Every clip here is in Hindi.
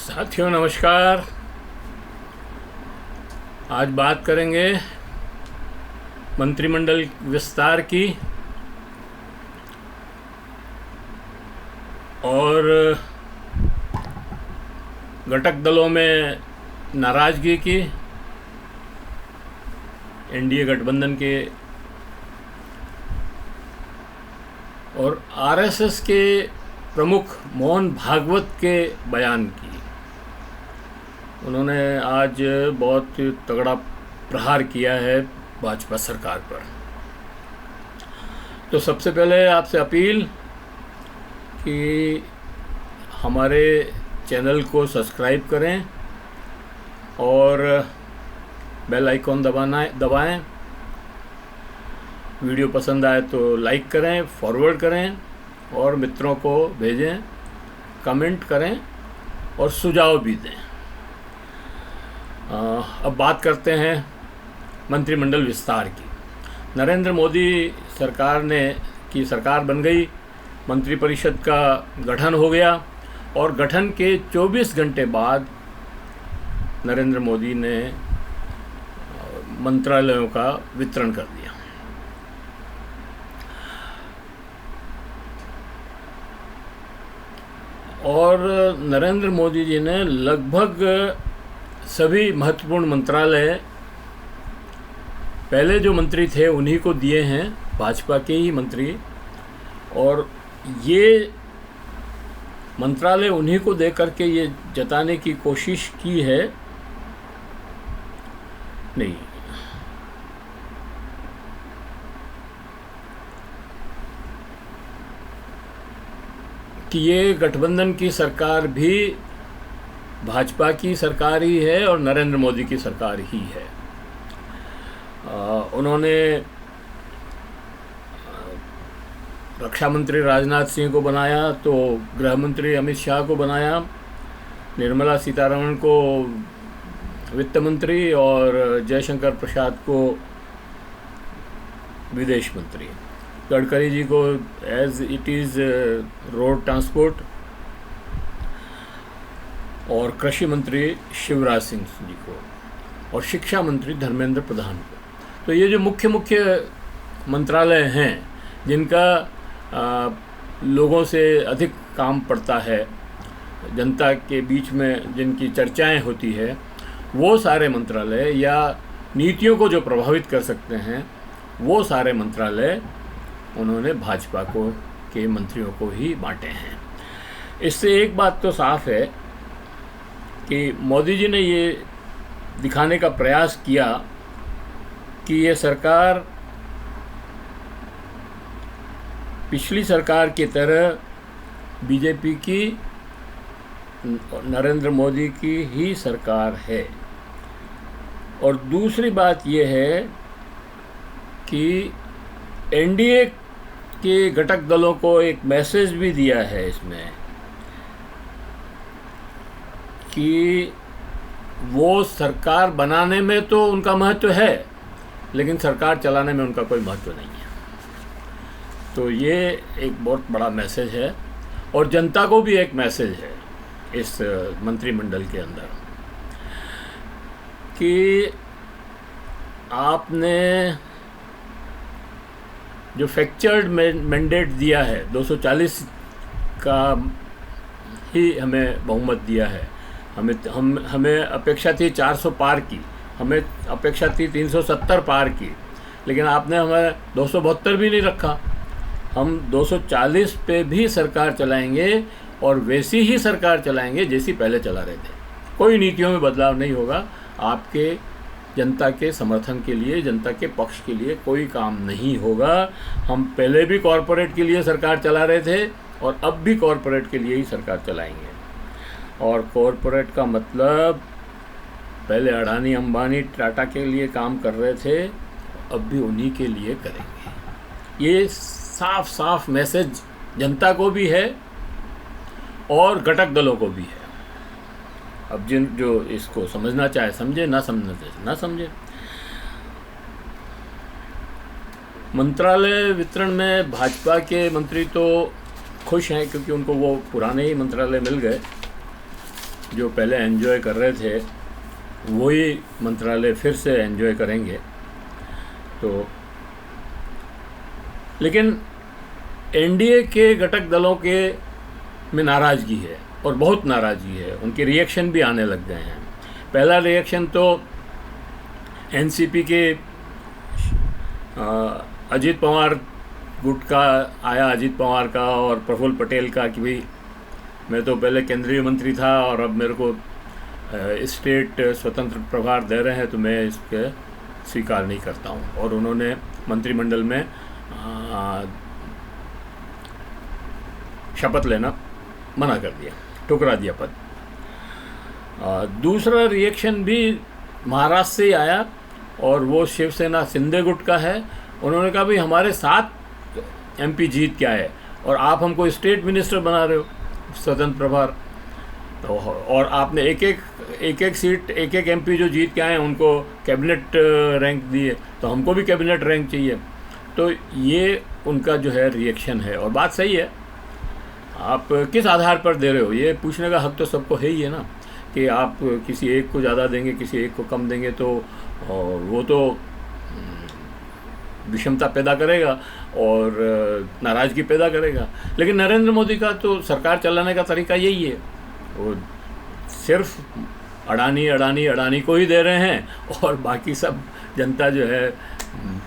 साथियों नमस्कार। आज बात करेंगे मंत्रिमंडल विस्तार की और घटक दलों में नाराज़गी की, एनडीए गठबंधन के और आरएसएस के प्रमुख मोहन भागवत के बयान की। उन्होंने आज बहुत तगड़ा प्रहार किया है भाजपा सरकार पर। तो सबसे पहले आपसे अपील कि हमारे चैनल को सब्सक्राइब करें और बेल आइकॉन दबाएं। वीडियो पसंद आए तो लाइक करें, फॉरवर्ड करें और मित्रों को भेजें, कमेंट करें और सुझाव भी दें। अब बात करते हैं मंत्रिमंडल विस्तार की। नरेंद्र मोदी की सरकार बन गई, मंत्रिपरिषद का गठन हो गया और गठन के 24 घंटे बाद नरेंद्र मोदी ने मंत्रालयों का वितरण कर दिया। और नरेंद्र मोदी जी ने लगभग सभी महत्वपूर्ण मंत्रालय पहले जो मंत्री थे उन्हीं को दिए हैं, भाजपा के ही मंत्री, और ये मंत्रालय उन्हीं को दे करके ये जताने की कोशिश की है नहीं कि ये गठबंधन की सरकार भी भाजपा की सरकार ही है और नरेंद्र मोदी की सरकार ही है। उन्होंने रक्षा मंत्री राजनाथ सिंह को बनाया, तो गृह मंत्री अमित शाह को बनाया, निर्मला सीतारमण को वित्त मंत्री और जयशंकर प्रसाद को विदेश मंत्री, गडकरी जी को as it is road transport और कृषि मंत्री शिवराज सिंह जी को और शिक्षा मंत्री धर्मेंद्र प्रधान को। तो ये जो मुख्य मंत्रालय हैं जिनका लोगों से अधिक काम पड़ता है, जनता के बीच में जिनकी चर्चाएं होती है, वो सारे मंत्रालय या नीतियों को जो प्रभावित कर सकते हैं वो सारे मंत्रालय उन्होंने भाजपा के मंत्रियों को ही बांटे हैं। इससे एक बात तो साफ है कि मोदी जी ने ये दिखाने का प्रयास किया कि ये सरकार पिछली सरकार की तरह बीजेपी की, नरेंद्र मोदी की ही सरकार है। और दूसरी बात ये है कि एनडीए के घटक दलों को एक मैसेज भी दिया है इसमें कि वो सरकार बनाने में तो उनका महत्व है लेकिन सरकार चलाने में उनका कोई महत्व नहीं है। तो ये एक बहुत बड़ा मैसेज है और जनता को भी एक मैसेज है इस मंत्रिमंडल के अंदर कि आपने जो फैक्चर्ड मैंडेट दिया है, 240 का ही हमें बहुमत दिया है। हमें अपेक्षा थी 400 पार की, हमें अपेक्षा थी 370 पार की, लेकिन आपने हमें 272 भी नहीं रखा। हम 240 पे भी सरकार चलाएंगे और वैसी ही सरकार चलाएंगे जैसी पहले चला रहे थे। कोई नीतियों में बदलाव नहीं होगा। आपके जनता के समर्थन के लिए, जनता के पक्ष के लिए कोई काम नहीं होगा। हम पहले भी कॉरपोरेट के लिए सरकार चला रहे थे और अब भी कॉरपोरेट के लिए ही सरकार चलाएंगे। और कॉरपोरेट का मतलब पहले अडानी, अंबानी, टाटा के लिए काम कर रहे थे, अब भी उन्हीं के लिए करेंगे। ये साफ साफ मैसेज जनता को भी है और घटक दलों को भी है। अब जो इसको समझना चाहे समझे, ना समझना चाहे ना समझे। मंत्रालय वितरण में भाजपा के मंत्री तो खुश हैं क्योंकि उनको वो पुराने ही मंत्रालय मिल गए। जो पहले एंजॉय कर रहे थे वही मंत्रालय फिर से एंजॉय करेंगे। तो लेकिन एनडीए के घटक दलों के में नाराज़गी है और बहुत नाराज़गी है, उनके रिएक्शन भी आने लग गए हैं। पहला रिएक्शन तो एनसीपी के अजीत पवार गुट का आया, अजीत पवार का और प्रफुल्ल पटेल का, कि भाई मैं तो पहले केंद्रीय मंत्री था और अब मेरे को स्टेट स्वतंत्र प्रभार दे रहे हैं तो मैं इसके स्वीकार नहीं करता हूं। और उन्होंने मंत्रिमंडल में शपथ लेना मना कर दिया, ठुकरा दिया पद। दूसरा रिएक्शन भी महाराष्ट्र से आया और वो शिवसेना शिंदे गुट का है। उन्होंने कहा भाई हमारे 7 एमपी जीत के आए और आप हमको स्टेट मिनिस्टर बना रहे हो स्वतंत्र प्रभार, तो और आपने एक एक सीट एक एमपी जो जीत के आए हैं उनको कैबिनेट रैंक दिए, तो हमको भी कैबिनेट रैंक चाहिए। तो ये उनका जो है रिएक्शन है। और बात सही है, आप किस आधार पर दे रहे हो ये पूछने का हक तो सबको है ही है ना, कि आप किसी एक को ज़्यादा देंगे किसी एक को कम देंगे तो वो तो विषमता पैदा करेगा और नाराज़गी पैदा करेगा। लेकिन नरेंद्र मोदी का तो सरकार चलाने का तरीका यही है, वो सिर्फ अडानी अडानी अडानी को ही दे रहे हैं और बाकी सब जनता जो है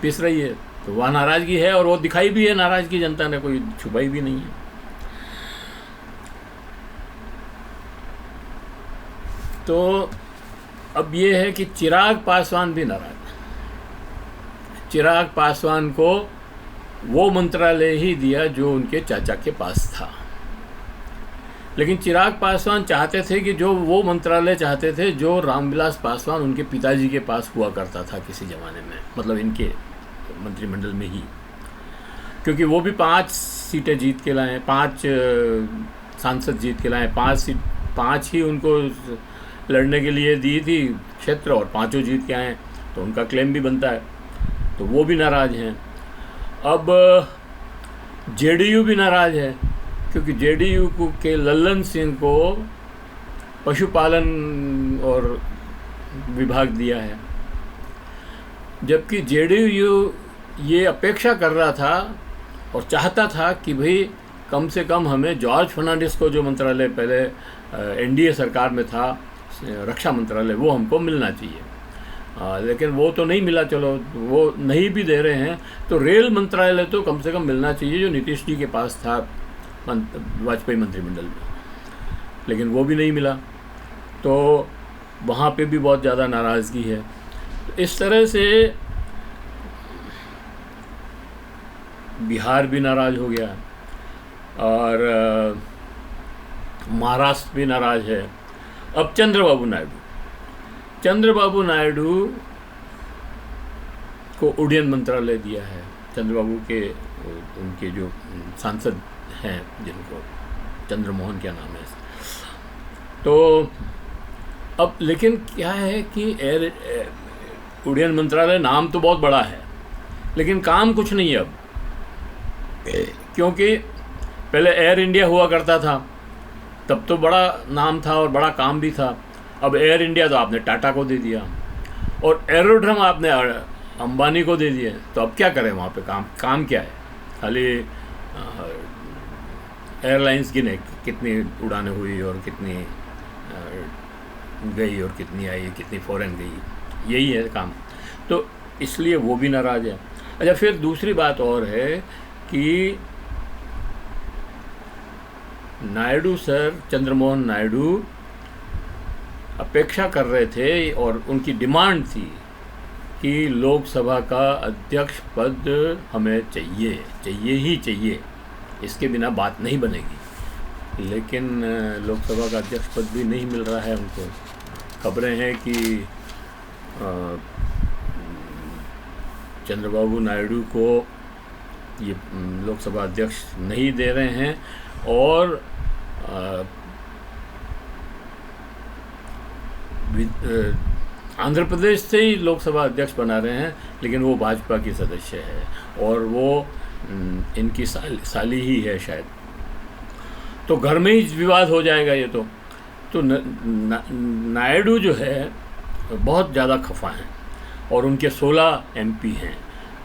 पिस रही है। तो वह नाराज़गी है और वो दिखाई भी है नाराज़गी, जनता ने कोई छुपाई भी नहीं है। तो अब ये है कि चिराग पासवान भी नाराज है। चिराग पासवान को वो मंत्रालय ही दिया जो उनके चाचा के पास था, लेकिन चिराग पासवान चाहते थे कि जो वो मंत्रालय चाहते थे जो रामविलास पासवान उनके पिताजी के पास हुआ करता था किसी ज़माने में, मतलब इनके मंत्रिमंडल में ही, क्योंकि वो भी 5 सीटें जीत के लाए, 5 सांसद जीत के लाए, 5 ही उनको लड़ने के लिए दी थी क्षेत्र और 5 जीत के आए, तो उनका क्लेम भी बनता है। तो वो भी नाराज़ हैं। अब जेडीयू भी नाराज़ है क्योंकि जेडीयू के लल्लन सिंह को पशुपालन और विभाग दिया है, जबकि जेडीयू ये अपेक्षा कर रहा था और चाहता था कि भाई कम से कम हमें जॉर्ज फर्नांडिस को जो मंत्रालय पहले एनडीए सरकार में था, रक्षा मंत्रालय, वो हमको मिलना चाहिए। लेकिन वो तो नहीं मिला, चलो वो नहीं भी दे रहे हैं तो रेल मंत्रालय तो कम से कम मिलना चाहिए जो नीतीश जी के पास था वाजपेयी मंत्रिमंडल में, लेकिन वो भी नहीं मिला। तो वहाँ पे भी बहुत ज़्यादा नाराज़गी है। तो इस तरह से बिहार भी नाराज़ हो गया और महाराष्ट्र भी नाराज़ है। अब चंद्रबाबू नायडू को उड्डयन मंत्रालय दिया है। चंद्रबाबू के उनके जो सांसद हैं जिनको चंद्रमोहन क्या नाम है, तो अब लेकिन क्या है कि उड्डयन मंत्रालय नाम तो बहुत बड़ा है लेकिन काम कुछ नहीं है अब, क्योंकि पहले एयर इंडिया हुआ करता था तब तो बड़ा नाम था और बड़ा काम भी था। अब एयर इंडिया तो आपने टाटा को दे दिया और एरोड्रम आपने अंबानी को दे दिए, तो अब क्या करें वहाँ पे? काम क्या है? खाली एयरलाइंस गिने कितनी उड़ानें हुई और कितनी गई और कितनी आई, कितनी फ़ॉरेन गई, यही है काम। तो इसलिए वो भी नाराज़ है। अच्छा, फिर दूसरी बात और है कि नायडू सर, चंद्रमोहन नायडू अपेक्षा कर रहे थे और उनकी डिमांड थी कि लोकसभा का अध्यक्ष पद हमें चाहिए ही चाहिए, इसके बिना बात नहीं बनेगी। लेकिन लोकसभा का अध्यक्ष पद भी नहीं मिल रहा है उनको। खबरें हैं कि चंद्रबाबू नायडू को ये लोकसभा अध्यक्ष नहीं दे रहे हैं और आंध्र प्रदेश से ही लोकसभा अध्यक्ष बना रहे हैं, लेकिन वो भाजपा की सदस्य है और वो इनकी साली ही है शायद। तो घर में ही विवाद हो जाएगा ये तो नायडू जो है बहुत ज़्यादा खफा हैं और उनके 16 MP हैं।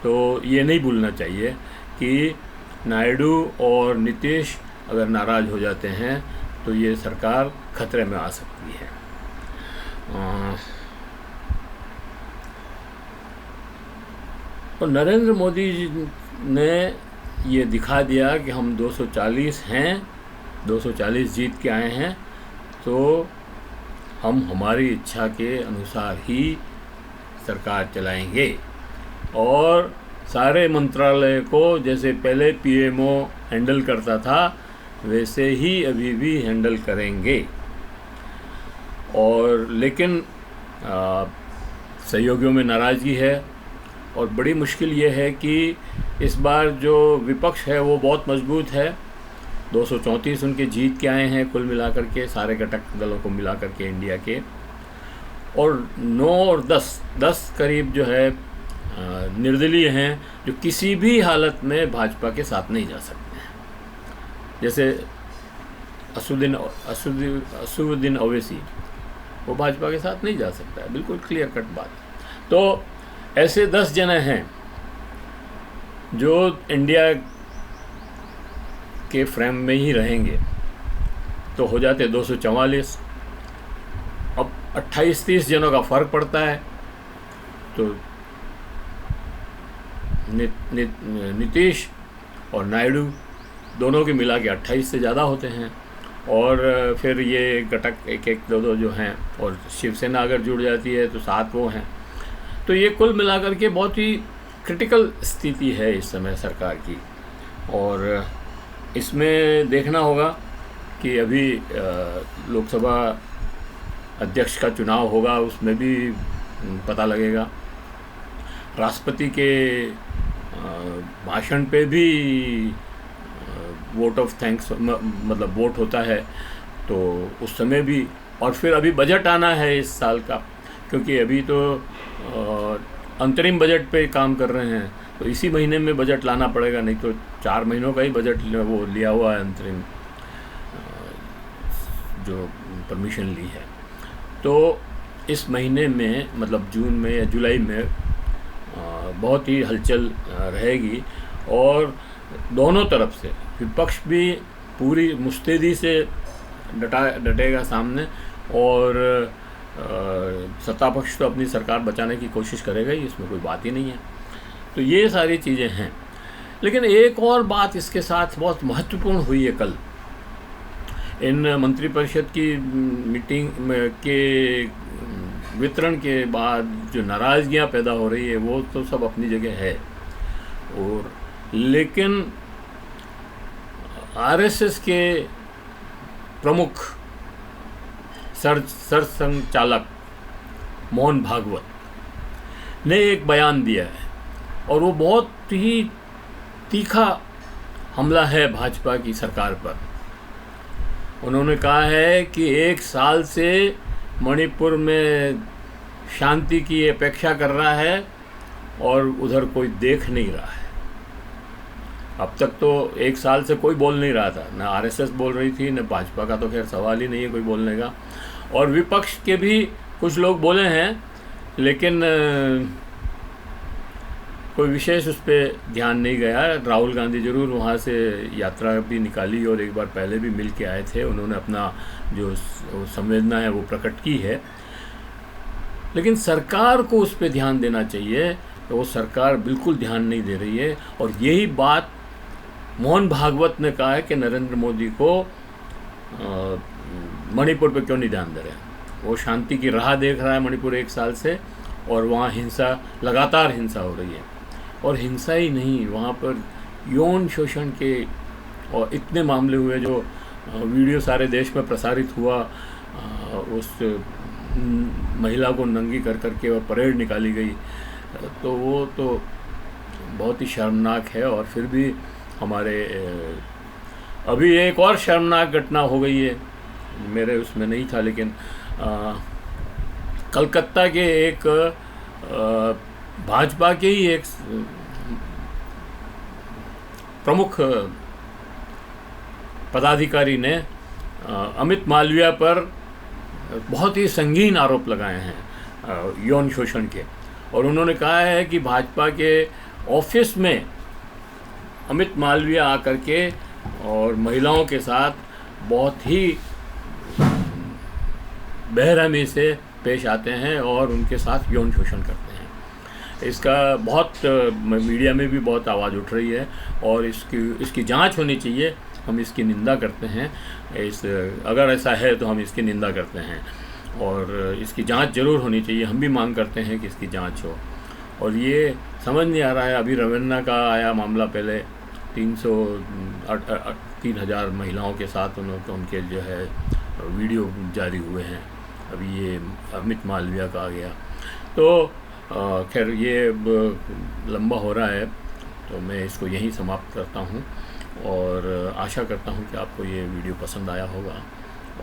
तो ये नहीं भूलना चाहिए कि नायडू और नीतीश अगर नाराज़ हो जाते हैं तो ये सरकार खतरे में आ सकती है। और नरेंद्र मोदी जी ने ये दिखा दिया कि हम 240 हैं, 240 जीत के आए हैं, तो हम हमारी इच्छा के अनुसार ही सरकार चलाएंगे। और सारे मंत्रालय को जैसे पहले PMO हैंडल करता था वैसे ही अभी भी हैंडल करेंगे। और लेकिन सहयोगियों में नाराज़गी है और बड़ी मुश्किल ये है कि इस बार जो विपक्ष है वो बहुत मजबूत है। 234 उनके जीत के आए हैं कुल मिलाकर के, सारे घटक दलों को मिलाकर के इंडिया के। और 9 और 10 करीब जो है निर्दलीय हैं, जो किसी भी हालत में भाजपा के साथ नहीं जा सकते हैं। जैसे असुद्दीन ओवैसी, वो भाजपा के साथ नहीं जा सकता है, बिल्कुल क्लियर कट बात। तो ऐसे 10 जने हैं जो इंडिया के फ्रेम में ही रहेंगे, तो हो जाते 244। अब 28-30 जनों का फ़र्क पड़ता है, तो नीतीश और नायडू दोनों के मिला के 28 से ज़्यादा होते हैं। और फिर ये घटक 1-1, 2-2 जो हैं, और शिवसेना अगर जुड़ जाती है तो 7 वो हैं। तो ये कुल मिलाकर के बहुत ही क्रिटिकल स्थिति है इस समय सरकार की। और इसमें देखना होगा कि अभी लोकसभा अध्यक्ष का चुनाव होगा, उसमें भी पता लगेगा। राष्ट्रपति के भाषण पे भी वोट ऑफ थैंक्स मतलब वोट होता है, तो उस समय भी। और फिर अभी बजट आना है इस साल का, क्योंकि अभी तो अंतरिम बजट पे काम कर रहे हैं, तो इसी महीने में बजट लाना पड़ेगा, नहीं तो 4 महीनों का ही बजट वो लिया हुआ है अंतरिम जो परमिशन ली है। तो इस महीने में मतलब जून में या जुलाई में बहुत ही हलचल रहेगी। और दोनों तरफ से विपक्ष भी पूरी मुस्तैदी से डटेगा सामने, और सत्ता पक्ष तो अपनी सरकार बचाने की कोशिश करेगा ही, इसमें कोई बात ही नहीं है। तो ये सारी चीज़ें हैं। लेकिन एक और बात इसके साथ बहुत महत्वपूर्ण हुई है कल, इन मंत्रिपरिषद की मीटिंग के वितरण के बाद जो नाराज़गियाँ पैदा हो रही है वो तो सब अपनी जगह है। और लेकिन RSS के प्रमुख सरसंघचालक मोहन भागवत ने एक बयान दिया है, और वो बहुत ही तीखा हमला है भाजपा की सरकार पर। उन्होंने कहा है कि 1 साल से मणिपुर में शांति की अपेक्षा कर रहा है और उधर कोई देख नहीं रहा है। अब तक तो 1 साल से कोई बोल नहीं रहा था, ना RSS बोल रही थी, न भाजपा का तो खैर सवाल ही नहीं है कोई बोलने का। और विपक्ष के भी कुछ लोग बोले हैं, लेकिन कोई विशेष उस पर ध्यान नहीं गया। राहुल गांधी ज़रूर वहाँ से यात्रा भी निकाली और एक बार पहले भी मिल के आए थे, उन्होंने अपना जो संवेदना है वो प्रकट की है। लेकिन सरकार को उस पर ध्यान देना चाहिए, तो वो सरकार बिल्कुल ध्यान नहीं दे रही है। और यही बात मोहन भागवत ने कहा है कि नरेंद्र मोदी को मणिपुर पे क्यों नहीं ध्यान दे रहे हैं। वो शांति की राह देख रहा है मणिपुर 1 साल से, और वहाँ हिंसा, लगातार हिंसा हो रही है। और हिंसा ही नहीं, वहाँ पर यौन शोषण के और इतने मामले हुए, जो वीडियो सारे देश में प्रसारित हुआ, उस महिला को नंगी कर करके वह परेड निकाली गई, तो वो तो बहुत ही शर्मनाक है। और फिर भी हमारे अभी एक और शर्मनाक घटना हो गई है, मेरे उसमें नहीं था, लेकिन कलकत्ता के एक भाजपा के ही एक प्रमुख पदाधिकारी ने अमित मालविया पर बहुत ही संगीन आरोप लगाए हैं यौन शोषण के, और उन्होंने कहा है कि भाजपा के ऑफिस में अमित मालवीय आकर के और महिलाओं के साथ बहुत ही बेरहमी से पेश आते हैं और उनके साथ यौन शोषण करते हैं। इसका बहुत मीडिया में भी बहुत आवाज़ उठ रही है और इसकी जांच होनी चाहिए। हम इसकी निंदा करते हैं। अगर ऐसा है तो हम इसकी निंदा करते हैं और इसकी जांच जरूर होनी चाहिए। हम भी मांग करते हैं कि इसकी जांच हो। और ये समझ नहीं आ रहा है, अभी रवीना का आया मामला, पहले 3,000 महिलाओं के साथ उनके जो है वीडियो जारी हुए हैं। अभी ये अमित मालवीय का आ गया। तो खैर ये लंबा हो रहा है, तो मैं इसको यहीं समाप्त करता हूँ और आशा करता हूँ कि आपको ये वीडियो पसंद आया होगा।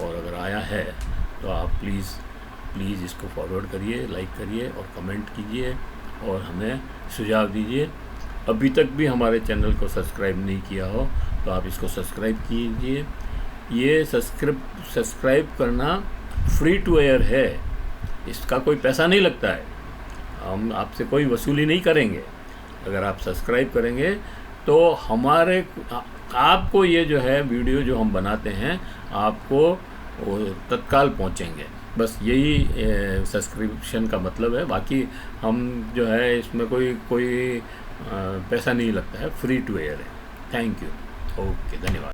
और अगर आया है तो आप प्लीज़ इसको फॉरवर्ड करिए, लाइक करिए और कमेंट कीजिए और हमें सुझाव दीजिए। अभी तक भी हमारे चैनल को सब्सक्राइब नहीं किया हो तो आप इसको सब्सक्राइब कीजिए। ये सब्सक्राइब करना फ्री टू एयर है, इसका कोई पैसा नहीं लगता है। हम आपसे कोई वसूली नहीं करेंगे। अगर आप सब्सक्राइब करेंगे तो आपको ये जो है वीडियो जो हम बनाते हैं आपको तत्काल पहुंचेंगे। बस यही सब्सक्रिप्शन का मतलब है। बाकी हम जो है इसमें कोई पैसा नहीं लगता है, फ्री टू एयर है। Thank you. ओके, धन्यवाद।